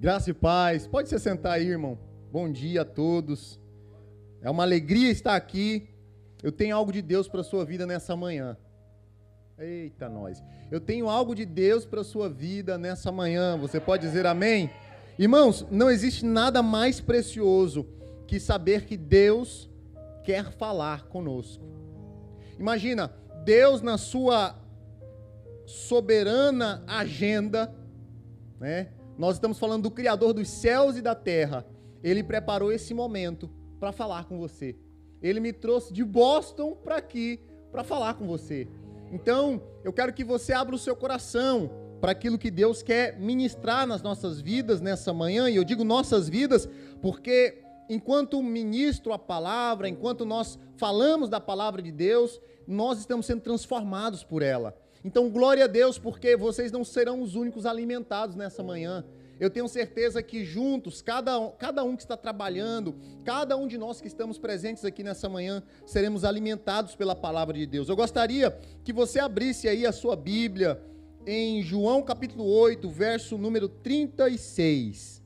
Graça e paz. Pode se sentar aí, irmão. Bom dia a todos. É uma alegria estar aqui. Eu tenho algo de Deus para a sua vida nessa manhã. Eita, nós. Eu tenho algo de Deus para a sua vida nessa manhã. Você pode dizer amém? Irmãos, não existe nada mais precioso que saber que Deus quer falar conosco. Imagina, Deus na sua soberana agenda, né? Nós estamos falando do Criador dos céus e da terra. Ele preparou esse momento para falar com você. Ele me trouxe de Boston para aqui, para falar com você. Então, eu quero que você abra o seu coração para aquilo que Deus quer ministrar nas nossas vidas nessa manhã. E eu digo nossas vidas porque enquanto ministro a palavra, enquanto nós falamos da palavra de Deus, nós estamos sendo transformados por ela. Então, glória a Deus, porque vocês não serão os únicos alimentados nessa manhã. Eu tenho certeza que juntos, cada um que está trabalhando, cada um de nós que estamos presentes aqui nessa manhã, seremos alimentados pela palavra de Deus. Eu gostaria que você abrisse aí a sua Bíblia em João capítulo 8, verso número 36.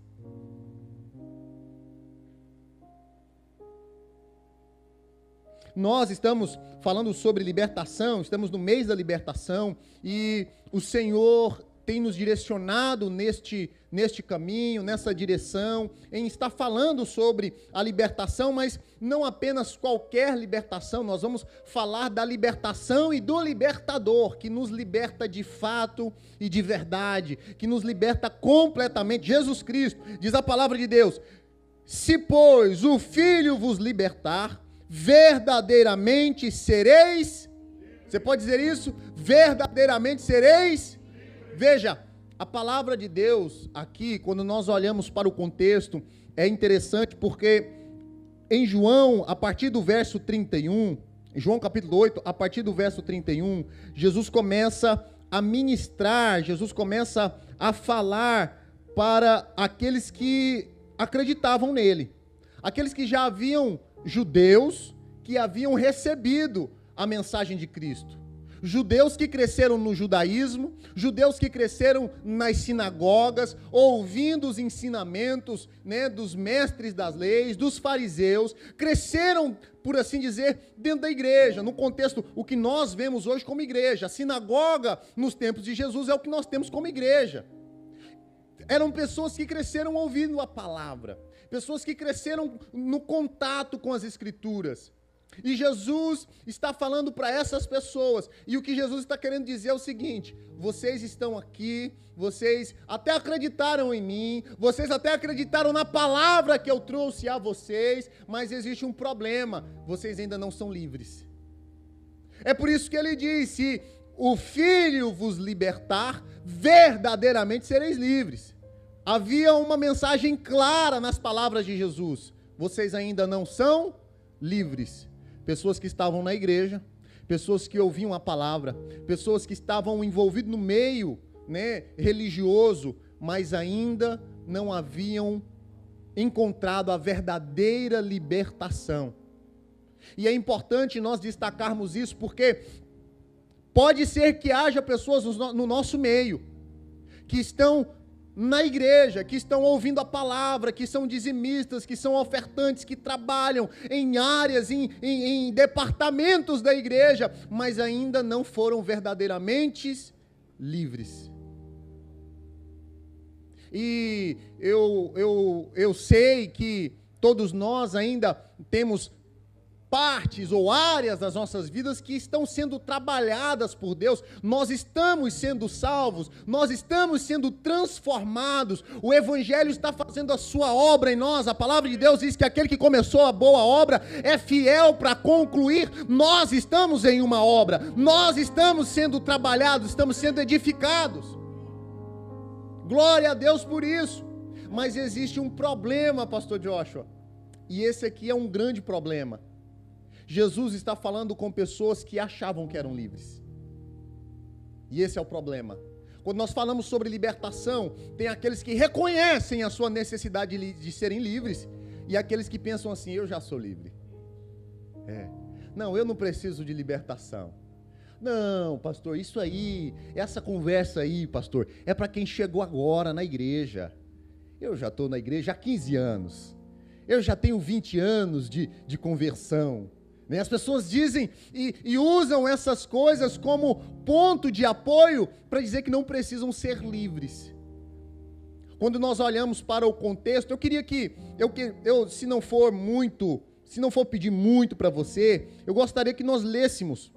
Nós estamos falando sobre libertação, estamos no mês da libertação e o Senhor tem nos direcionado neste caminho, nessa direção, em estar falando sobre a libertação, mas não apenas qualquer libertação, nós vamos falar da libertação e do libertador, que nos liberta de fato e de verdade, que nos liberta completamente, Jesus Cristo. Diz a palavra de Deus: se, pois, o Filho vos libertar, verdadeiramente sereis, você pode dizer isso? Verdadeiramente sereis. Veja, a palavra de Deus aqui, quando nós olhamos para o contexto, é interessante porque em João, a partir do verso 31, João capítulo 8, a partir do verso 31, Jesus começa a ministrar, Jesus começa a falar para aqueles que acreditavam nele, aqueles que já haviam judeus que haviam recebido a mensagem de Cristo, judeus que cresceram no judaísmo, judeus que cresceram nas sinagogas, ouvindo os ensinamentos, né, dos mestres das leis, dos fariseus, cresceram, por assim dizer, dentro da igreja, no contexto, o que nós vemos hoje como igreja. A sinagoga, nos tempos de Jesus, é o que nós temos como igreja. Eram pessoas que cresceram ouvindo a palavra, pessoas que cresceram no contato com as Escrituras. E Jesus está falando para essas pessoas, e o que Jesus está querendo dizer é o seguinte: vocês estão aqui, vocês até acreditaram em mim, vocês até acreditaram na palavra que eu trouxe a vocês, mas existe um problema, vocês ainda não são livres. É por isso que ele diz: se o Filho vos libertar, verdadeiramente sereis livres. Havia uma mensagem clara nas palavras de Jesus: vocês ainda não são livres. Pessoas que estavam na igreja, pessoas que ouviam a palavra, pessoas que estavam envolvidas no meio, né, religioso, mas ainda não haviam encontrado a verdadeira libertação. E é importante nós destacarmos isso, porque pode ser que haja pessoas no nosso meio, que estão na igreja, que estão ouvindo a palavra, que são dizimistas, que são ofertantes, que trabalham em áreas, em departamentos da igreja, mas ainda não foram verdadeiramente livres. E eu sei que todos nós ainda temos partes ou áreas das nossas vidas que estão sendo trabalhadas por Deus. Nós estamos sendo salvos, nós estamos sendo transformados, o Evangelho está fazendo a sua obra em nós. A palavra de Deus diz que aquele que começou a boa obra é fiel para concluir. Nós estamos em uma obra, nós estamos sendo trabalhados, estamos sendo edificados. Glória a Deus por isso. Mas existe um problema, pastor Joshua, e esse aqui é um grande problema. Jesus está falando com pessoas que achavam que eram livres. E esse é o problema. Quando nós falamos sobre libertação, tem aqueles que reconhecem a sua necessidade de serem livres, e aqueles que pensam assim: eu já sou livre. Não, eu não preciso de libertação. Não, pastor, isso aí, essa conversa aí, pastor, é para quem chegou agora na igreja. Eu já estou na igreja há 15 anos. Eu já tenho 20 anos de conversão. Né? As pessoas dizem e usam essas coisas como ponto de apoio para dizer que não precisam ser livres. Quando nós olhamos para o contexto, eu queria que, se não for pedir muito para você, eu gostaria que nós lêssemos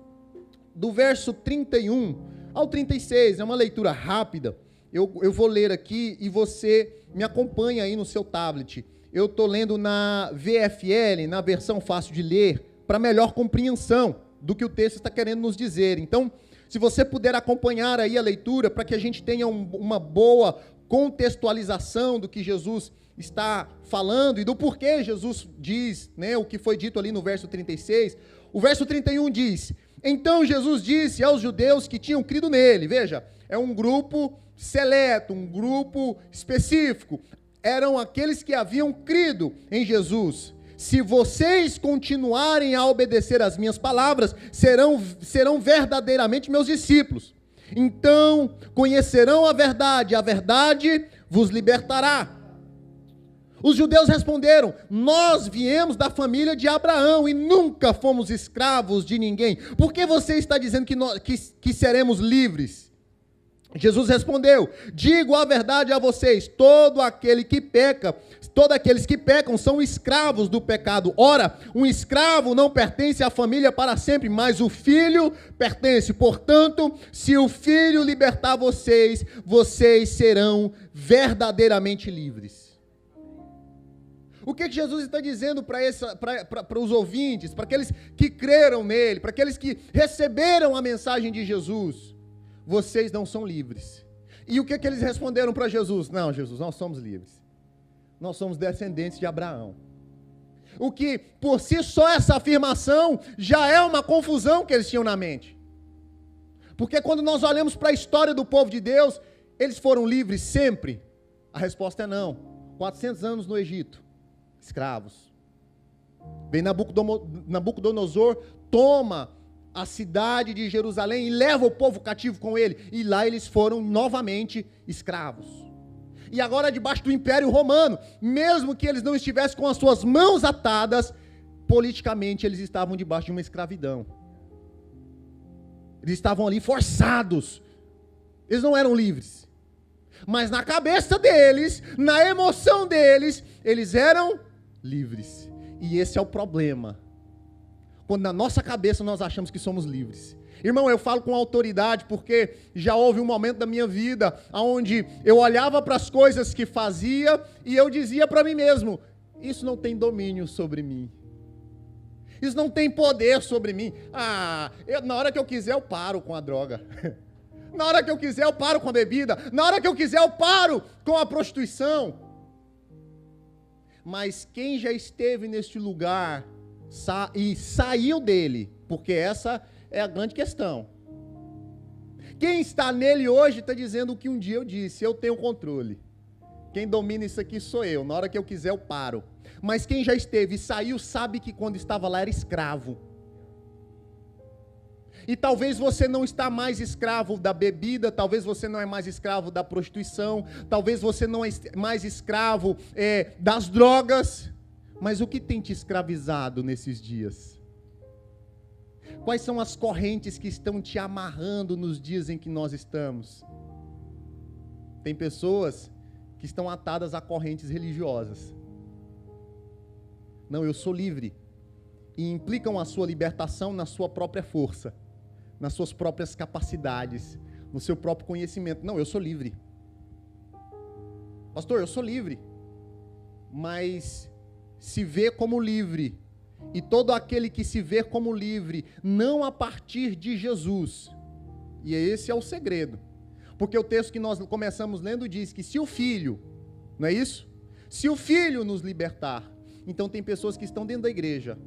do verso 31 ao 36, é uma leitura rápida. Eu vou ler aqui e você me acompanha aí no seu tablet. Eu estou lendo na VFL, na versão fácil de ler, para melhor compreensão do que o texto está querendo nos dizer. Então, se você puder acompanhar aí a leitura, para que a gente tenha uma boa contextualização do que Jesus está falando e do porquê Jesus diz, né, o que foi dito ali no verso 36. O verso 31 diz: então Jesus disse aos judeus que tinham crido nele. Veja, é um grupo seleto, um grupo específico. Eram aqueles que haviam crido em Jesus. Se vocês continuarem a obedecer às minhas palavras, serão verdadeiramente meus discípulos. Então conhecerão a verdade vos libertará. Os judeus responderam: nós viemos da família de Abraão e nunca fomos escravos de ninguém. Por que você está dizendo que seremos livres? Jesus respondeu: digo a verdade a vocês, todos aqueles que pecam são escravos do pecado. Ora, um escravo não pertence à família para sempre, mas o filho pertence. Portanto, se o filho libertar vocês, vocês serão verdadeiramente livres. O que Jesus está dizendo para os ouvintes, para aqueles que creram nele, para aqueles que receberam a mensagem de Jesus? Vocês não são livres. E o que eles responderam para Jesus? Não, Jesus, nós somos livres. Nós somos descendentes de Abraão. O que, por si só, essa afirmação já é uma confusão que eles tinham na mente. Porque quando nós olhamos para a história do povo de Deus, eles foram livres sempre? A resposta é não. 400 anos no Egito, escravos. Vem Nabucodonosor, toma a cidade de Jerusalém e leva o povo cativo com ele. E lá eles foram novamente escravos. E agora debaixo do Império Romano, mesmo que eles não estivessem com as suas mãos atadas, politicamente eles estavam debaixo de uma escravidão. Eles estavam ali forçados. Eles não eram livres. Mas na cabeça deles, na emoção deles, eles eram livres. E esse é o problema. Quando na nossa cabeça nós achamos que somos livres. Irmão, eu falo com autoridade porque já houve um momento da minha vida onde eu olhava para as coisas que fazia e eu dizia para mim mesmo: isso não tem domínio sobre mim. Isso não tem poder sobre mim. Na hora que eu quiser eu paro com a droga. Na hora que eu quiser eu paro com a bebida. Na hora que eu quiser eu paro com a prostituição. Mas quem já esteve neste lugar e saiu dele, porque essa é a grande questão. Quem está nele hoje está dizendo o que um dia eu disse: eu tenho controle. Quem domina isso aqui sou eu. Na hora que eu quiser eu paro. Mas quem já esteve e saiu sabe que quando estava lá era escravo. E talvez você não está mais escravo da bebida, talvez você não é mais escravo da prostituição, talvez você não é mais escravo das drogas. Mas o que tem te escravizado nesses dias? Quais são as correntes que estão te amarrando nos dias em que nós estamos? Tem pessoas que estão atadas a correntes religiosas. Não, eu sou livre. E implicam a sua libertação na sua própria força, nas suas próprias capacidades, no seu próprio conhecimento. Não, eu sou livre. Pastor, eu sou livre. Mas se vê como livre, e todo aquele que se vê como livre, não a partir de Jesus, e esse é o segredo, porque o texto que nós começamos lendo diz que se o Filho, não é isso? Se o Filho nos libertar, então tem pessoas que estão dentro da igreja,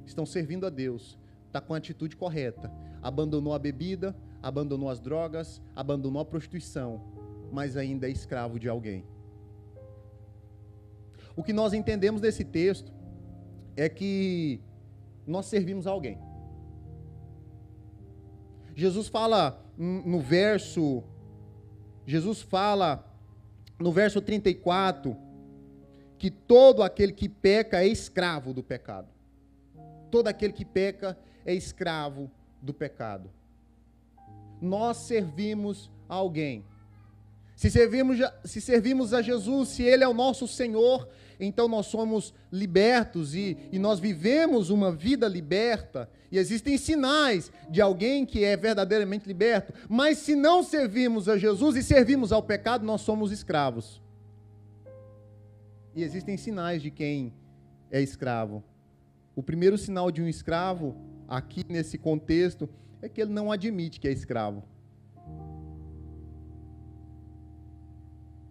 estão servindo a Deus, está com a atitude correta, abandonou a bebida, abandonou as drogas, abandonou a prostituição, mas ainda é escravo de alguém. O que nós entendemos desse texto é que nós servimos a alguém. Jesus fala no no verso 34, que todo aquele que peca é escravo do pecado. Todo aquele que peca é escravo do pecado. Nós servimos a alguém. Se servimos a Jesus, se Ele é o nosso Senhor, então nós somos libertos e nós vivemos uma vida liberta. E existem sinais de alguém que é verdadeiramente liberto. Mas se não servimos a Jesus e servimos ao pecado, nós somos escravos. E existem sinais de quem é escravo. O primeiro sinal de um escravo, aqui nesse contexto, é que ele não admite que é escravo.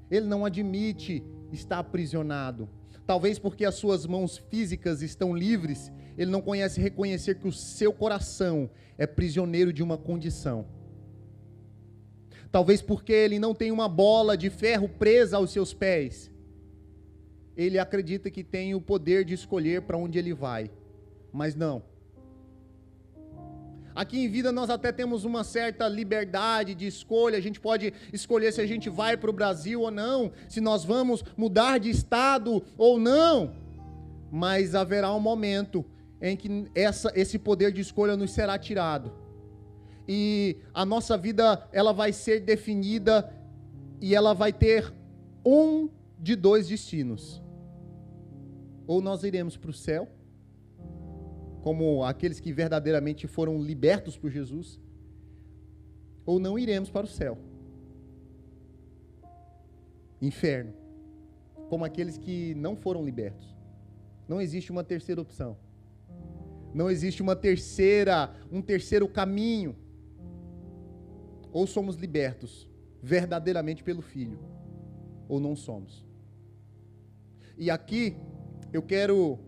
Ele não admite estar aprisionado. Talvez porque as suas mãos físicas estão livres, ele não conhece reconhecer que o seu coração é prisioneiro de uma condição. Talvez porque ele não tem uma bola de ferro presa aos seus pés. Ele acredita que tem o poder de escolher para onde ele vai. Mas não. Aqui em vida nós até temos uma certa liberdade de escolha, a gente pode escolher se a gente vai para o Brasil ou não, se nós vamos mudar de estado ou não, mas haverá um momento em que esse poder de escolha nos será tirado, e a nossa vida ela vai ser definida, e ela vai ter um de dois destinos: ou nós iremos para o céu, como aqueles que verdadeiramente foram libertos por Jesus, ou não iremos para o céu. Inferno, como aqueles que não foram libertos. Não existe uma terceira opção. Não existe um terceiro caminho. Ou somos libertos verdadeiramente pelo Filho, ou não somos. E aqui eu quero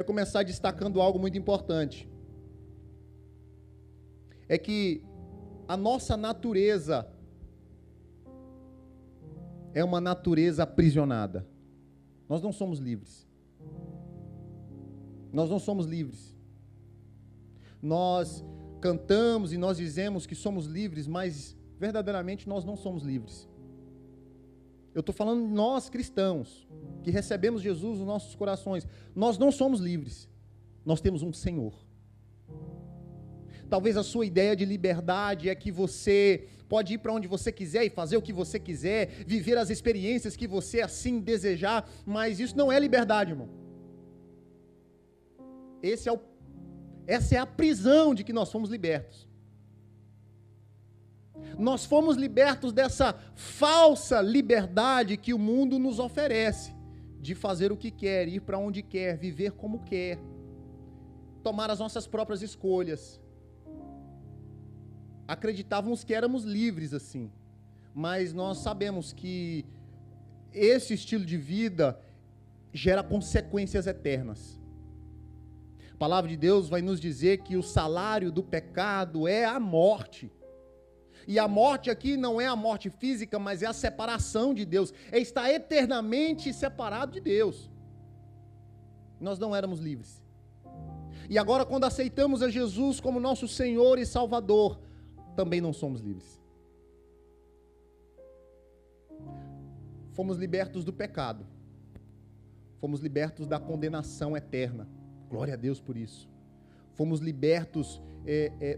começar destacando algo muito importante. É que a nossa natureza é uma natureza aprisionada. Nós não somos livres. Nós não somos livres. Nós cantamos e nós dizemos que somos livres, mas verdadeiramente nós não somos livres. Eu estou falando de nós cristãos, que recebemos Jesus nos nossos corações. Nós não somos livres. Nós temos um Senhor. Talvez a sua ideia de liberdade é que você pode ir para onde você quiser e fazer o que você quiser, viver as experiências que você assim desejar, mas isso não é liberdade, irmão. Essa é a prisão de que nós fomos libertos. Nós fomos libertos dessa falsa liberdade que o mundo nos oferece, de fazer o que quer, ir para onde quer, viver como quer, tomar as nossas próprias escolhas. Acreditávamos que éramos livres assim, mas nós sabemos que esse estilo de vida gera consequências eternas. A palavra de Deus vai nos dizer que o salário do pecado é a morte. E a morte aqui não é a morte física, mas é a separação de Deus. É estar eternamente separado de Deus. Nós não éramos livres. E agora, quando aceitamos a Jesus como nosso Senhor e Salvador, também não somos livres. Fomos libertos do pecado. Fomos libertos da condenação eterna. Glória a Deus por isso. Fomos libertos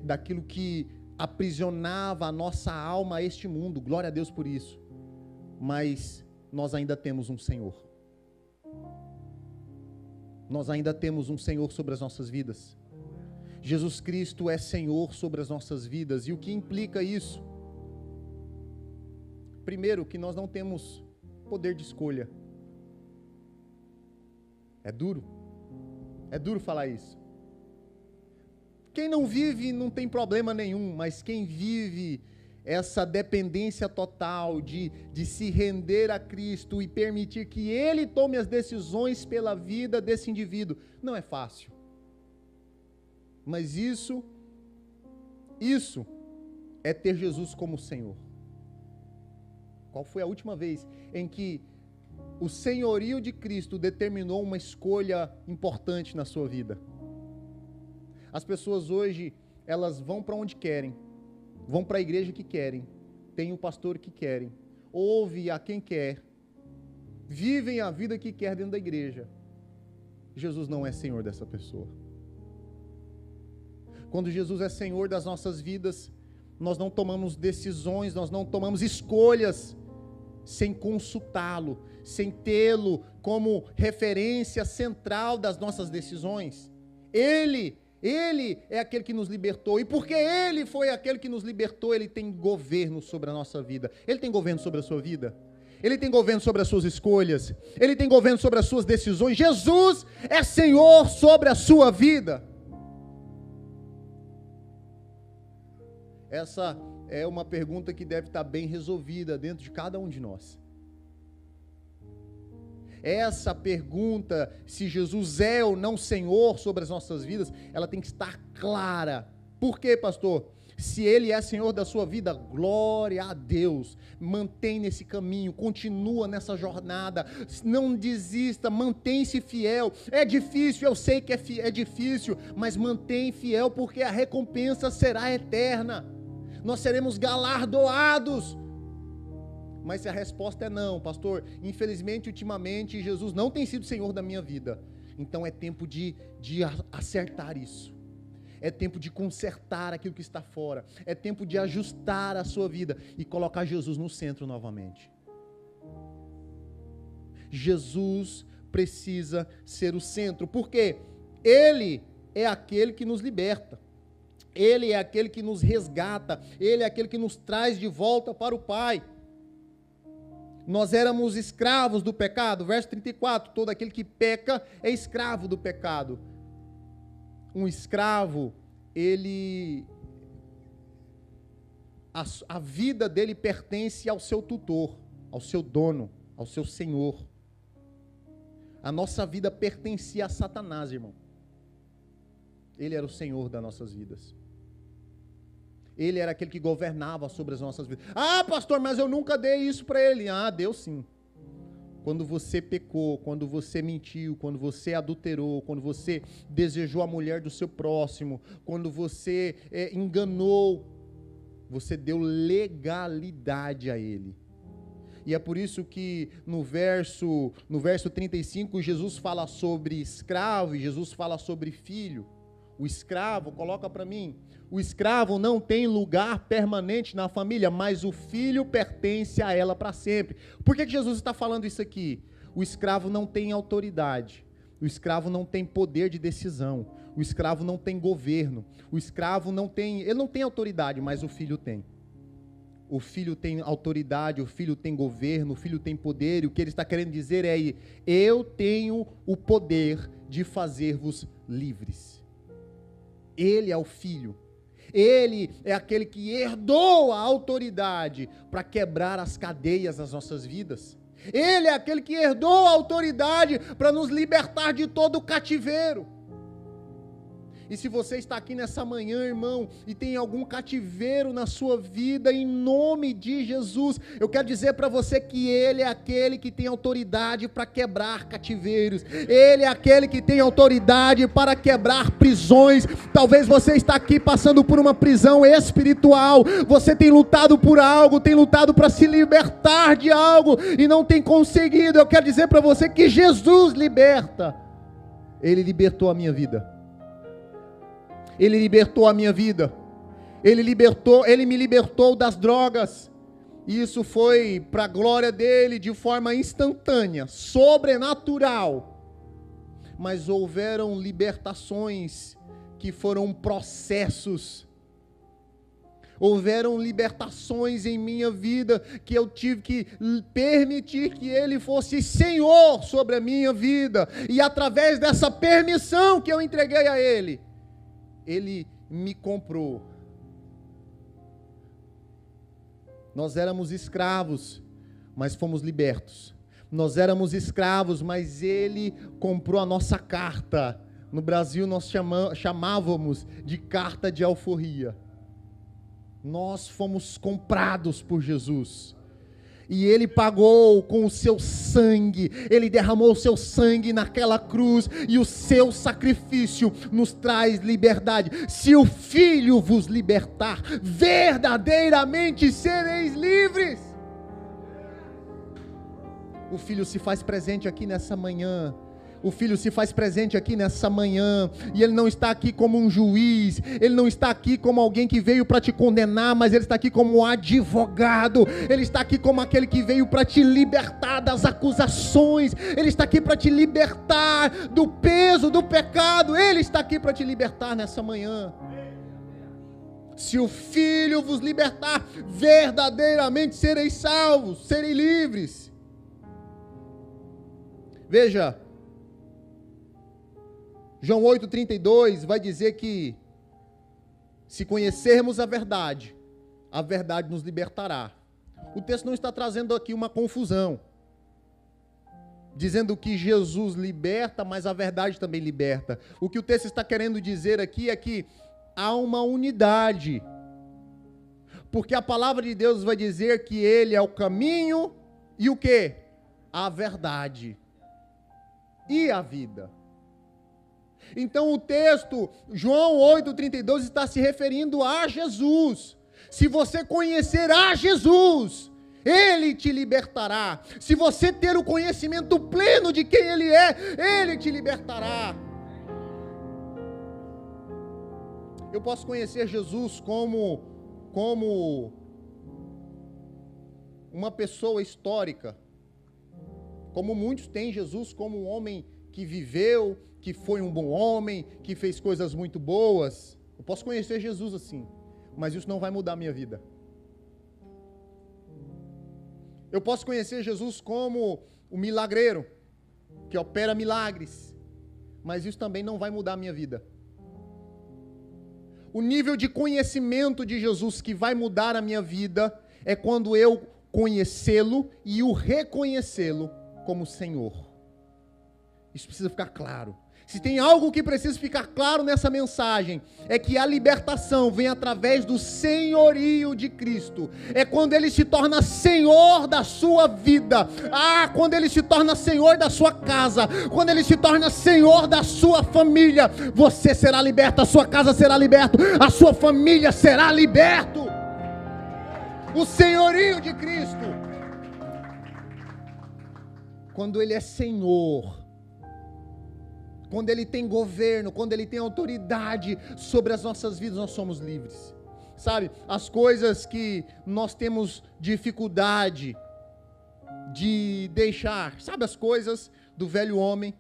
daquilo que aprisionava a nossa alma a este mundo. Glória a Deus por isso. Mas nós ainda temos um Senhor. Nós ainda temos um Senhor sobre as nossas vidas. Jesus Cristo é Senhor sobre as nossas vidas. E o que implica isso? Primeiro, que nós não temos poder de escolha. É duro. É duro falar isso. Quem não vive não tem problema nenhum, mas quem vive essa dependência total de se render a Cristo e permitir que Ele tome as decisões pela vida desse indivíduo, não é fácil. Mas isso é ter Jesus como Senhor. Qual foi a última vez em que o senhorio de Cristo determinou uma escolha importante na sua vida? As pessoas hoje, elas vão para onde querem, vão para a igreja que querem, tem o pastor que querem, ouve a quem quer, vivem a vida que quer dentro da igreja. Jesus não é Senhor dessa pessoa. Quando Jesus é Senhor das nossas vidas, nós não tomamos decisões, nós não tomamos escolhas sem consultá-lo, sem tê-lo como referência central das nossas decisões. Ele é aquele que nos libertou, e porque Ele foi aquele que nos libertou, Ele tem governo sobre a nossa vida. Ele tem governo sobre a sua vida? Ele tem governo sobre as suas escolhas? Ele tem governo sobre as suas decisões? Jesus é Senhor sobre a sua vida. Essa é uma pergunta que deve estar bem resolvida dentro de cada um de nós. Essa pergunta, se Jesus é ou não Senhor sobre as nossas vidas, ela tem que estar clara. Por quê, pastor? Se Ele é Senhor da sua vida, glória a Deus. Mantém nesse caminho, continua nessa jornada, não desista, mantém-se fiel. É difícil, eu sei que é difícil, mas mantém fiel, porque a recompensa será eterna. Nós seremos galardoados. Mas se a resposta é não, pastor, infelizmente, ultimamente, Jesus não tem sido Senhor da minha vida. Então é tempo de acertar isso. É tempo de consertar aquilo que está fora. É tempo de ajustar a sua vida e colocar Jesus no centro novamente. Jesus precisa ser o centro, porque Ele é aquele que nos liberta. Ele é aquele que nos resgata. Ele é aquele que nos traz de volta para o Pai. Nós éramos escravos do pecado. Verso 34, todo aquele que peca é escravo do pecado. Um escravo, a vida dele pertence ao seu tutor, ao seu dono, ao seu senhor. A nossa vida pertencia a Satanás, irmão. Ele era o Senhor das nossas vidas. Ele era aquele que governava sobre as nossas vidas. Ah, pastor, mas eu nunca dei isso para ele. Ah, deu sim. Quando você pecou, quando você mentiu, quando você adulterou, quando você desejou a mulher do seu próximo, quando você enganou, você deu legalidade a ele. E é por isso que no verso 35, Jesus fala sobre escravo e Jesus fala sobre filho. O escravo, coloca para mim, o escravo não tem lugar permanente na família, mas o filho pertence a ela para sempre. Por que Jesus está falando isso aqui? O escravo não tem autoridade, o escravo não tem poder de decisão, o escravo não tem governo, o escravo não tem autoridade, mas o filho tem. O filho tem autoridade, o filho tem governo, o filho tem poder, e o que ele está querendo dizer é: eu tenho o poder de fazer-vos livres. Ele é o filho. Ele é aquele que herdou a autoridade para quebrar as cadeias das nossas vidas. Ele é aquele que herdou a autoridade para nos libertar de todo o cativeiro. E se você está aqui nessa manhã, irmão, e tem algum cativeiro na sua vida, em nome de Jesus, eu quero dizer para você que Ele é aquele que tem autoridade para quebrar cativeiros. Ele é aquele que tem autoridade para quebrar prisões. Talvez você está aqui passando por uma prisão espiritual. Você tem lutado por algo, tem lutado para se libertar de algo e não tem conseguido. Eu quero dizer para você que Jesus liberta. Ele libertou a minha vida. Ele libertou a minha vida. Ele me libertou das drogas. E isso foi para a glória dele de forma instantânea, sobrenatural. Mas houveram libertações que foram processos. Houveram libertações em minha vida que eu tive que permitir que Ele fosse Senhor sobre a minha vida. E através dessa permissão que eu entreguei a Ele, Ele me comprou. Nós éramos escravos, mas fomos libertos. Nós éramos escravos, mas Ele comprou a nossa carta. No Brasil nós chamávamos de carta de alforria. Nós fomos comprados por Jesus. E Ele pagou com o seu sangue, Ele derramou o seu sangue naquela cruz, e o seu sacrifício nos traz liberdade. Se o Filho vos libertar, verdadeiramente sereis livres. O Filho se faz presente aqui nessa manhã. O Filho se faz presente aqui nessa manhã, e Ele não está aqui como um juiz, Ele não está aqui como alguém que veio para te condenar, mas Ele está aqui como um advogado, Ele está aqui como aquele que veio para te libertar das acusações, Ele está aqui para te libertar do peso do pecado, Ele está aqui para te libertar nessa manhã. Se o Filho vos libertar, verdadeiramente sereis salvos, sereis livres. Veja, João 8,32 vai dizer que se conhecermos a verdade nos libertará. O texto não está trazendo aqui uma confusão, dizendo que Jesus liberta, mas a verdade também liberta. O que o texto está querendo dizer aqui é que há uma unidade, porque a palavra de Deus vai dizer que Ele é o caminho e o quê? A verdade e a vida. Então o texto, João 8,32, está se referindo a Jesus. Se você conhecer a Jesus, Ele te libertará. Se você ter o conhecimento pleno de quem Ele é, Ele te libertará. Eu posso conhecer Jesus como uma pessoa histórica, como muitos têm Jesus como um homem que viveu, que foi um bom homem, que fez coisas muito boas. Eu posso conhecer Jesus assim, mas isso não vai mudar a minha vida. Eu posso conhecer Jesus como o milagreiro, que opera milagres, mas isso também não vai mudar a minha vida. O nível de conhecimento de Jesus que vai mudar a minha vida é quando eu conhecê-lo e o reconhecê-lo como Senhor. Isso precisa ficar claro. Se tem algo que precisa ficar claro nessa mensagem, é que a libertação vem através do senhorio de Cristo. É quando Ele se torna Senhor da sua vida. Quando Ele se torna Senhor da sua casa. Quando Ele se torna Senhor da sua família. Você será liberto, a sua casa será liberta, a sua família será liberto. O senhorio de Cristo. Quando Ele é Senhor, quando Ele tem governo, quando Ele tem autoridade sobre as nossas vidas, nós somos livres. Sabe, as coisas que nós temos dificuldade de deixar, sabe as coisas do velho homem,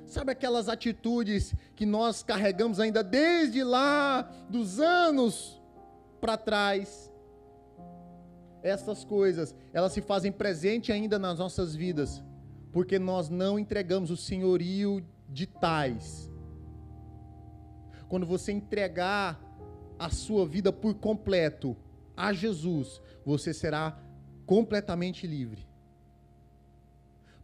sabe aquelas atitudes que nós carregamos ainda desde lá dos anos para trás, essas coisas, elas se fazem presente ainda nas nossas vidas, porque nós não entregamos o senhorio de tais. Quando você entregar a sua vida por completo a Jesus, você será completamente livre.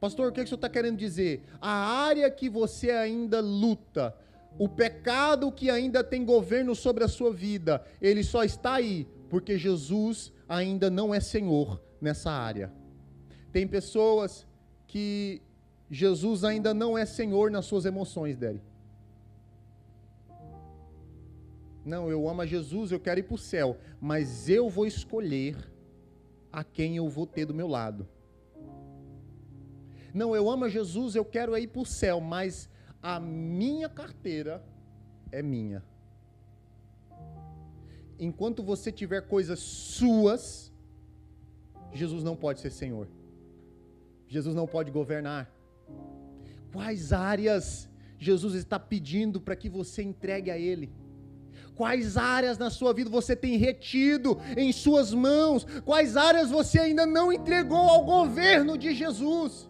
Pastor, o que o senhor está querendo dizer? A área que você ainda luta, o pecado que ainda tem governo sobre a sua vida, ele só está aí porque Jesus ainda não é Senhor nessa área. Tem pessoas que Jesus ainda não é Senhor nas suas emoções dele. Não, eu amo a Jesus, eu quero ir para o céu, mas eu vou escolher a quem eu vou ter do meu lado. Não, eu amo a Jesus, eu quero ir para o céu, mas a minha carteira é minha. Enquanto você tiver coisas suas, Jesus não pode ser Senhor. Jesus não pode governar. Quais áreas Jesus está pedindo para que você entregue a Ele? Quais áreas na sua vida você tem retido em suas mãos? Quais áreas você ainda não entregou ao governo de Jesus?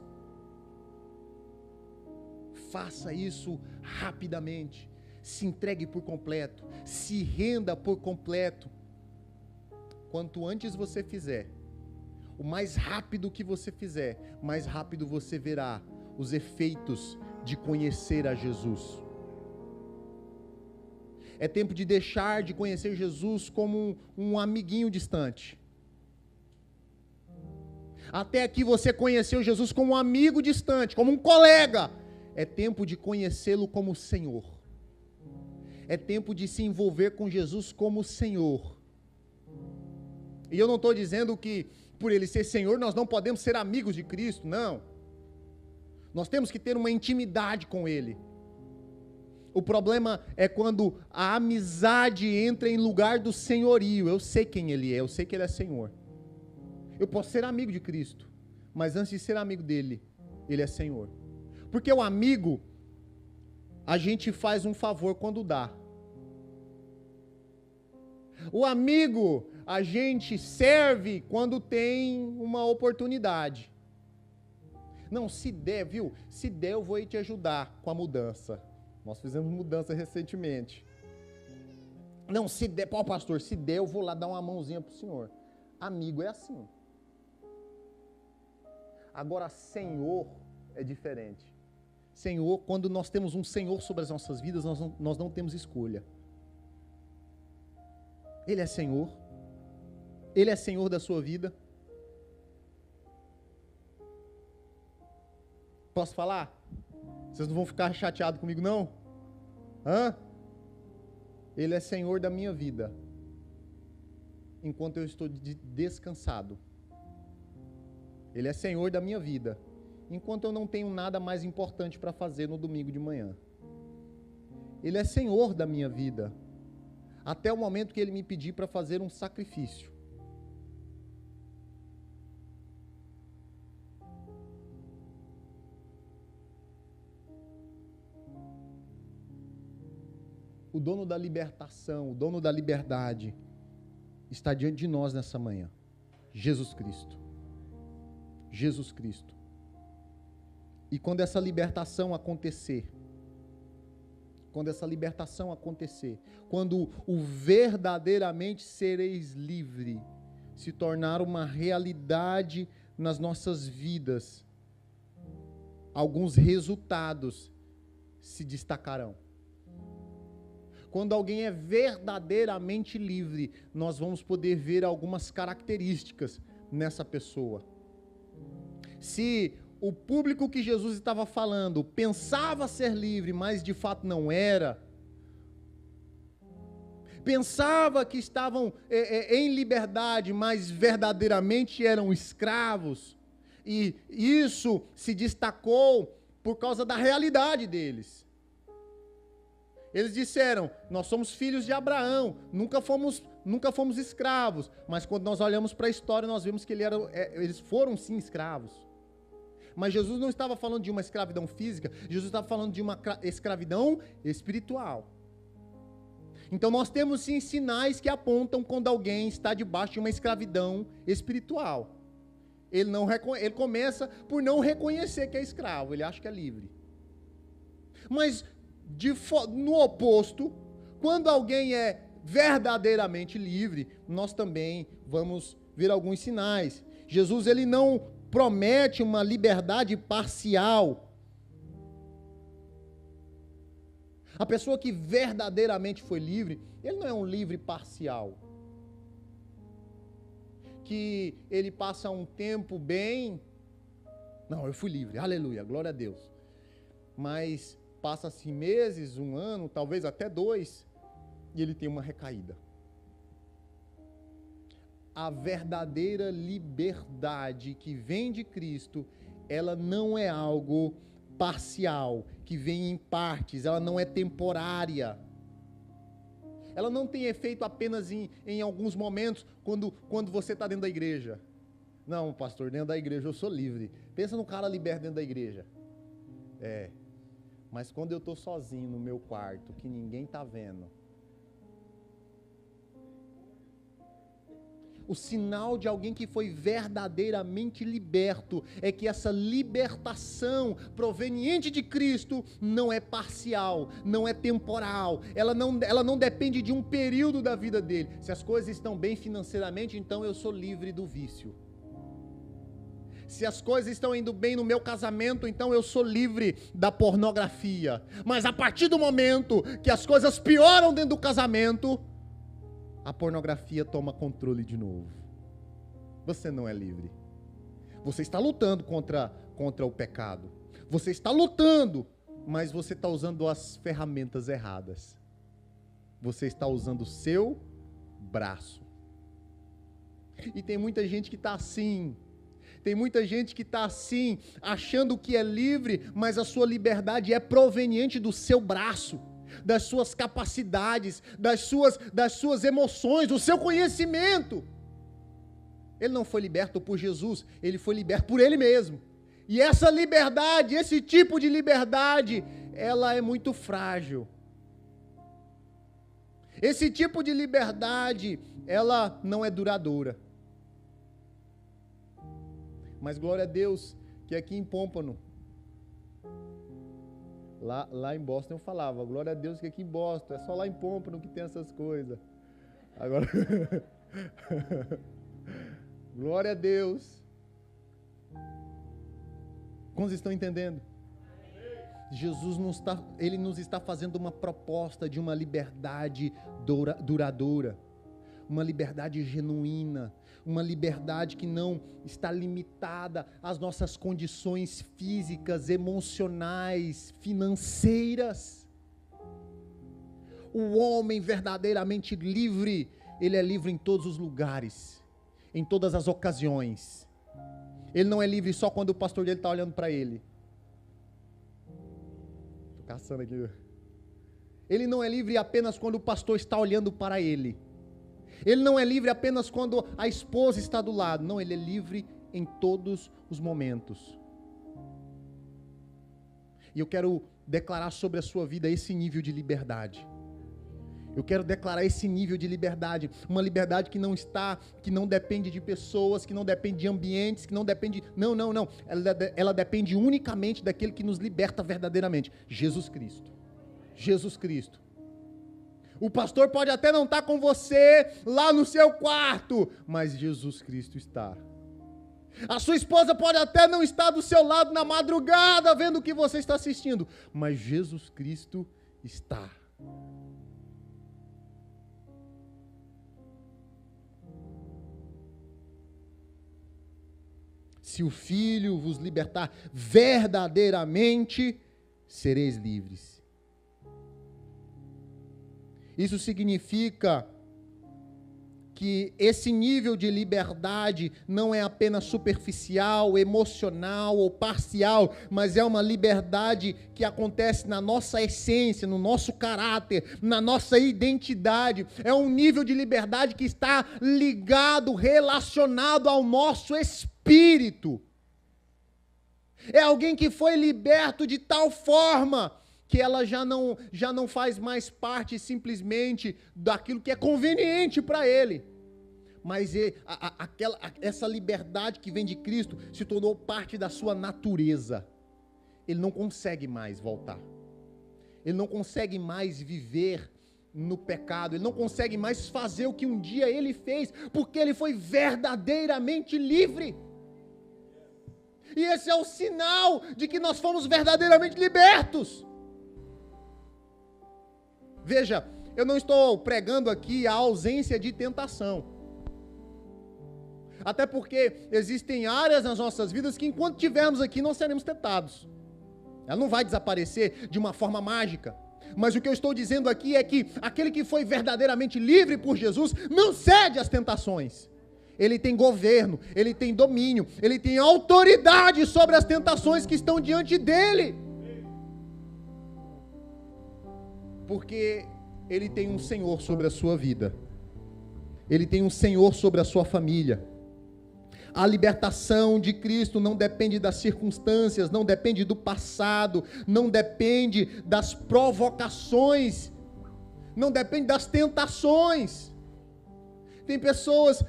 Faça isso rapidamente. Se entregue por completo. Se renda por completo. Quanto antes você fizer, o mais rápido que você fizer, mais rápido você verá os efeitos de conhecer a Jesus. É tempo de deixar de conhecer Jesus como um amiguinho distante. Até aqui você conheceu Jesus como um amigo distante, como um colega. É tempo de conhecê-lo como Senhor. É tempo de se envolver com Jesus como Senhor. E eu não estou dizendo que por Ele ser Senhor, nós não podemos ser amigos de Cristo, não. Nós temos que ter uma intimidade com Ele. O problema é quando a amizade entra em lugar do senhorio. Eu sei quem Ele é, eu sei que Ele é Senhor. Eu posso ser amigo de Cristo, mas antes de ser amigo dEle, Ele é Senhor. Porque o amigo, a gente faz um favor quando dá. O amigo, a gente serve quando tem uma oportunidade. Não, se der, viu? Se der, eu vou aí te ajudar com a mudança. Nós fizemos mudança recentemente. Não, se der, pô, pastor, se der, eu vou lá dar uma mãozinha pro senhor. Amigo é assim. Agora, Senhor é diferente. Senhor, quando nós temos um Senhor sobre as nossas vidas, nós não temos escolha. Ele é Senhor. Ele é Senhor da sua vida. Posso falar? Vocês não vão ficar chateados comigo, não? Hã? Ele é Senhor da minha vida. Enquanto eu estou descansado. Ele é Senhor da minha vida. Enquanto eu não tenho nada mais importante para fazer no domingo de manhã. Ele é Senhor da minha vida. Até o momento que Ele me pedir para fazer um sacrifício. O dono da libertação, o dono da liberdade, está diante de nós nessa manhã. Jesus Cristo. Jesus Cristo. E quando essa libertação acontecer, quando o verdadeiramente sereis livre se tornar uma realidade nas nossas vidas, alguns resultados se destacarão. Quando alguém é verdadeiramente livre, nós vamos poder ver algumas características nessa pessoa. Se o público que Jesus estava falando pensava ser livre, mas de fato não era, pensava que estavam em liberdade, mas verdadeiramente eram escravos, e isso se destacou por causa da realidade deles. Eles disseram, nós somos filhos de Abraão, nunca fomos escravos, mas quando nós olhamos para a história, nós vemos que eles foram sim escravos. Mas Jesus não estava falando de uma escravidão física, Jesus estava falando de uma escravidão espiritual. Então nós temos sim sinais que apontam quando alguém está debaixo de uma escravidão espiritual. Ele começa por não reconhecer que é escravo, ele acha que é livre. Mas no oposto, quando alguém é verdadeiramente livre, nós também vamos ver alguns sinais. Jesus, ele não promete uma liberdade parcial. A pessoa que verdadeiramente foi livre, ele não é um livre parcial. Que ele passa um tempo bem, não, eu fui livre, aleluia, glória a Deus. Mas passa-se meses, um ano, talvez até 2, e ele tem uma recaída. A verdadeira liberdade que vem de Cristo, ela não é algo parcial, que vem em partes, ela não é temporária. Ela não tem efeito apenas em alguns momentos, quando você está dentro da igreja. Não, pastor, dentro da igreja eu sou livre. Pensa no cara liberto dentro da igreja. Mas quando eu estou sozinho no meu quarto, que ninguém está vendo, o sinal de alguém que foi verdadeiramente liberto é que essa libertação proveniente de Cristo não é parcial, não é temporal, ela não depende de um período da vida dele. Se as coisas estão bem financeiramente, então eu sou livre do vício. Se as coisas estão indo bem no meu casamento, então eu sou livre da pornografia. Mas a partir do momento que as coisas pioram dentro do casamento, a pornografia toma controle de novo. Você não é livre. Você está lutando contra o pecado. Você está lutando, mas você está usando as ferramentas erradas. Você está usando o seu braço. E tem muita gente que está assim. Tem muita gente que está assim, achando que é livre, mas a sua liberdade é proveniente do seu braço, das suas capacidades, das suas emoções, do seu conhecimento. Ele não foi liberto por Jesus, ele foi liberto por ele mesmo. E essa liberdade, esse tipo de liberdade, ela é muito frágil. Esse tipo de liberdade, ela não é duradoura. Mas glória a Deus que aqui em Pompano, lá em Boston eu falava, glória a Deus que aqui em Boston, é só lá em Pompano que tem essas coisas. Agora, glória a Deus. Quantos estão entendendo? Jesus ele nos está fazendo uma proposta de uma liberdade duradoura, uma liberdade genuína, uma liberdade que não está limitada às nossas condições físicas, emocionais, financeiras. O homem verdadeiramente livre, ele é livre em todos os lugares, em todas as ocasiões. Ele não é livre só quando o pastor dele está olhando para ele. Estou caçando aqui. Ele não é livre apenas quando o pastor está olhando para ele. Ele não é livre apenas quando a esposa está do lado. Não, ele é livre em todos os momentos. E eu quero declarar sobre a sua vida esse nível de liberdade. Eu quero declarar esse nível de liberdade. Uma liberdade que não depende de pessoas, que não depende de ambientes, que não depende... Não. Ela depende unicamente daquele que nos liberta verdadeiramente. Jesus Cristo. Jesus Cristo. O pastor pode até não estar com você lá no seu quarto, mas Jesus Cristo está. A sua esposa pode até não estar do seu lado na madrugada, vendo o que você está assistindo, mas Jesus Cristo está. Se o Filho vos libertar verdadeiramente, sereis livres. Isso significa que esse nível de liberdade não é apenas superficial, emocional ou parcial, mas é uma liberdade que acontece na nossa essência, no nosso caráter, na nossa identidade. É um nível de liberdade que está ligado, relacionado ao nosso espírito. É alguém que foi liberto de tal forma que ela já não faz mais parte simplesmente daquilo que é conveniente para ele. Mas essa liberdade que vem de Cristo se tornou parte da sua natureza. Ele não consegue mais voltar. Ele não consegue mais viver no pecado. Ele não consegue mais fazer o que um dia ele fez, porque ele foi verdadeiramente livre. E esse é o sinal de que nós fomos verdadeiramente libertos. Veja, eu não estou pregando aqui a ausência de tentação. Até porque existem áreas nas nossas vidas que enquanto estivermos aqui não seremos tentados. Ela não vai desaparecer de uma forma mágica. Mas o que eu estou dizendo aqui é que aquele que foi verdadeiramente livre por Jesus não cede às tentações. Ele tem governo, ele tem domínio, ele tem autoridade sobre as tentações que estão diante dele. Porque ele tem um Senhor sobre a sua vida. Ele tem um Senhor sobre a sua família. A libertação de Cristo não depende das circunstâncias, não depende do passado, não depende das provocações, não depende das tentações. Tem pessoas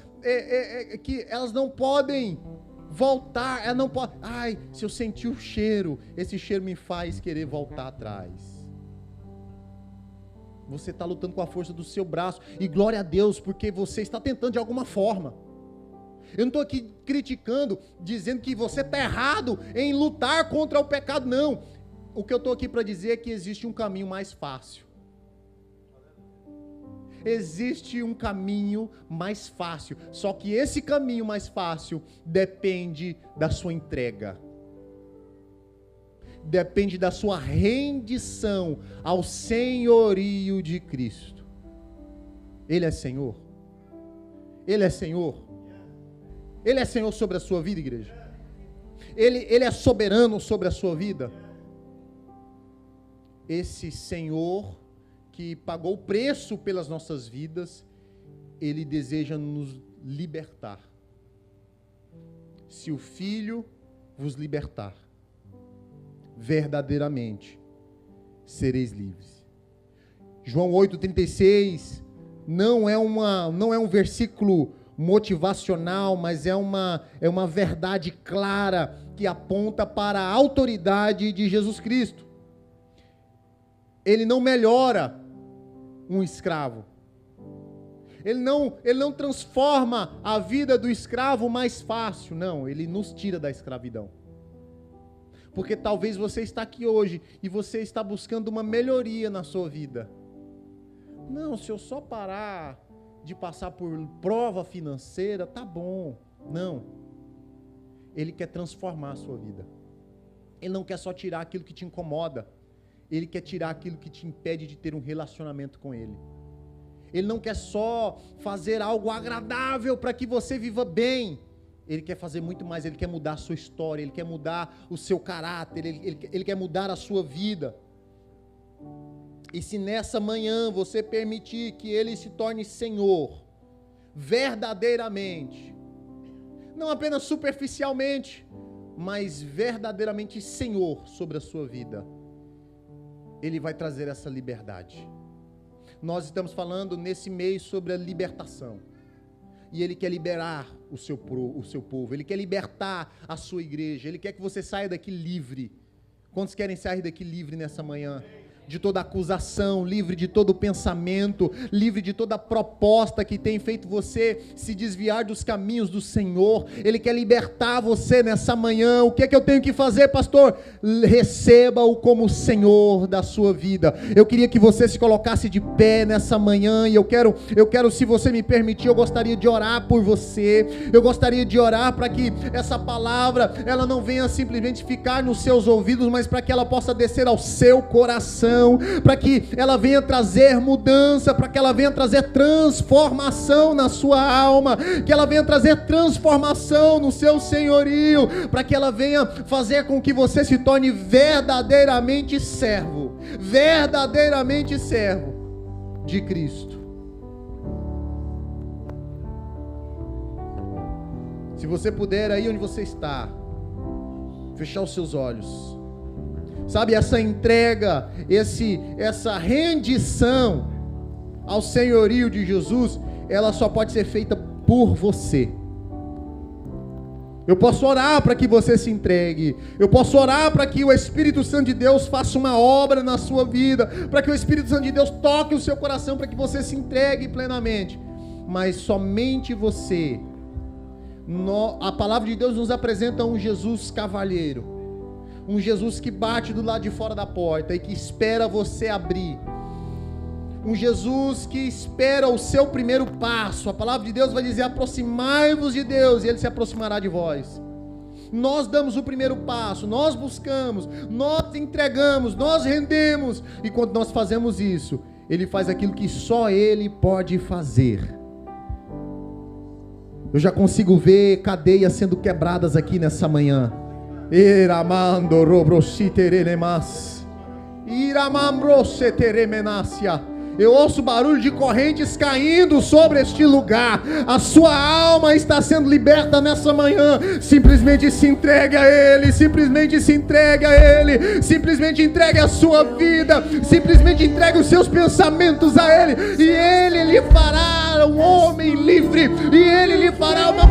que elas não podem voltar, elas não podem. Ai, se eu sentir o cheiro, esse cheiro me faz querer voltar atrás. Você está lutando com a força do seu braço, e glória a Deus, porque você está tentando de alguma forma. Eu não estou aqui criticando, dizendo que você está errado em lutar contra o pecado, não. O que eu estou aqui para dizer é que existe um caminho mais fácil. Existe um caminho mais fácil, só que esse caminho mais fácil depende da sua entrega. Depende da sua rendição ao senhorio de Cristo. Ele é Senhor. Ele é Senhor. Ele é Senhor sobre a sua vida, igreja. Ele é soberano sobre a sua vida. Esse Senhor que pagou o preço pelas nossas vidas, Ele deseja nos libertar. Se o Filho vos libertar, verdadeiramente sereis livres. João 8,36 não é um versículo motivacional, mas é uma verdade clara que aponta para a autoridade de Jesus Cristo. Ele não melhora um escravo. Ele não transforma a vida do escravo mais fácil, não, ele nos tira da escravidão. Porque talvez você está aqui hoje e você está buscando uma melhoria na sua vida. Não, se eu só parar de passar por prova financeira, tá bom. Não. Ele quer transformar a sua vida. Ele não quer só tirar aquilo que te incomoda. Ele quer tirar aquilo que te impede de ter um relacionamento com Ele. Ele não quer só fazer algo agradável para que você viva bem. Ele quer fazer muito mais. Ele quer mudar a sua história. Ele quer mudar o seu caráter. Ele quer mudar a sua vida. E se nessa manhã você permitir que Ele se torne Senhor, verdadeiramente, não apenas superficialmente, mas verdadeiramente Senhor sobre a sua vida, Ele vai trazer essa liberdade. Nós estamos falando nesse mês sobre a libertação. E Ele quer liberar o seu povo. Ele quer libertar a sua igreja. Ele quer que você saia daqui livre. Quantos querem sair daqui livre nessa manhã? De toda acusação, livre de todo pensamento, livre de toda proposta que tem feito você se desviar dos caminhos do Senhor. Ele quer libertar você nessa manhã. O que é que eu tenho que fazer, pastor? Receba-o como Senhor da sua vida. Eu queria que você se colocasse de pé nessa manhã e eu quero, se você me permitir, eu gostaria de orar por você. Eu gostaria de orar para que essa palavra, ela não venha simplesmente ficar nos seus ouvidos, mas para que ela possa descer ao seu coração, para que ela venha trazer mudança, para que ela venha trazer transformação na sua alma, que ela venha trazer transformação no seu senhorio, para que ela venha fazer com que você se torne verdadeiramente servo de Cristo. Se você puder, aí onde você está, fechar os seus olhos. Sabe, essa entrega, essa rendição ao senhorio de Jesus, ela só pode ser feita por você. Eu posso orar para que você se entregue. Eu posso orar para que o Espírito Santo de Deus faça uma obra na sua vida, para que o Espírito Santo de Deus toque o seu coração, para que você se entregue plenamente. Mas somente você. A palavra de Deus nos apresenta um Jesus cavalheiro. Um Jesus que bate do lado de fora da porta e que espera você abrir. Um Jesus que espera o seu primeiro passo. A palavra de Deus vai dizer: aproximai-vos de Deus e Ele se aproximará de vós. Nós damos o primeiro passo, nós buscamos, nós entregamos, nós rendemos. E quando nós fazemos isso, Ele faz aquilo que só Ele pode fazer. Eu já consigo ver cadeias sendo quebradas aqui nessa manhã. Iramando robrositerenemas. Iramambrositeremenácia. Eu ouço barulho de correntes caindo sobre este lugar. A sua alma está sendo liberta nessa manhã. Simplesmente se entregue a Ele. Simplesmente se entregue a Ele. Simplesmente entregue a sua vida. Simplesmente entregue os seus pensamentos a Ele. E Ele lhe fará um homem livre. E Ele lhe fará uma